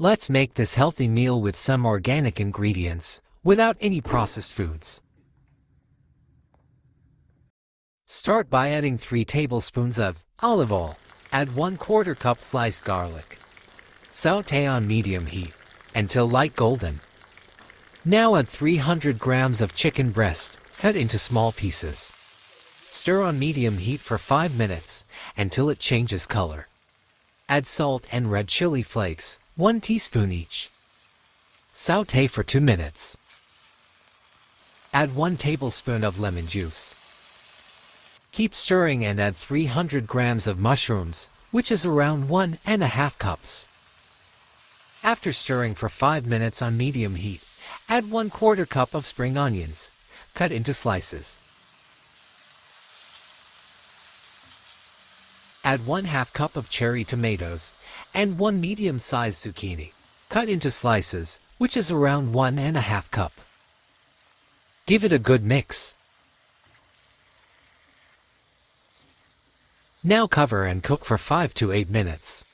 Let's make this healthy meal with some organic ingredients, without any processed foods. Start by adding 3 tablespoons of olive oil. Add 1/4 cup sliced garlic. Sauté on medium heat until light golden. Now add 300 grams of chicken breast, cut into small pieces. Stir on medium heat for 5 minutes until it changes color. Add salt and red chili flakes, 1 teaspoon each. Sauté for 2 minutes. Add 1 tablespoon of lemon juice. Keep stirring and add 300 grams of mushrooms, which is around 1½ cups. After stirring for 5 minutes on medium heat, add 1/4 cup of spring onions, cut into slices. Add 1/2 cup of cherry tomatoes and 1 medium-sized zucchini, cut into slices, which is around 1½ cup. Give it a good mix. Now cover and cook for 5 to 8 minutes.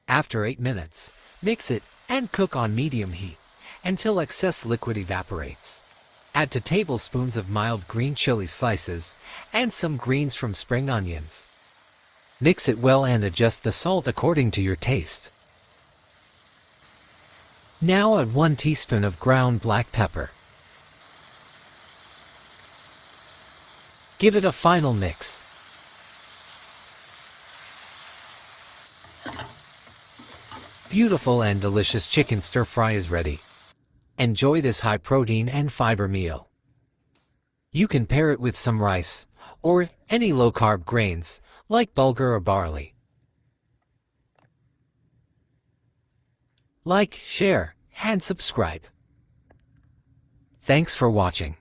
After 8 minutes, mix it and cook on medium heat until excess liquid evaporates. Add 2 tablespoons of mild green chili slices and some greens from spring onions. Mix it well and adjust the salt according to your taste. Now add 1 teaspoon of ground black pepper. Give it a final mix. Beautiful and delicious chicken stir-fry is ready. Enjoy this high-protein and fiber meal. You can pair it with some rice, or any low-carb grains, like bulgur or barley. Like, share, and subscribe. Thanks for watching.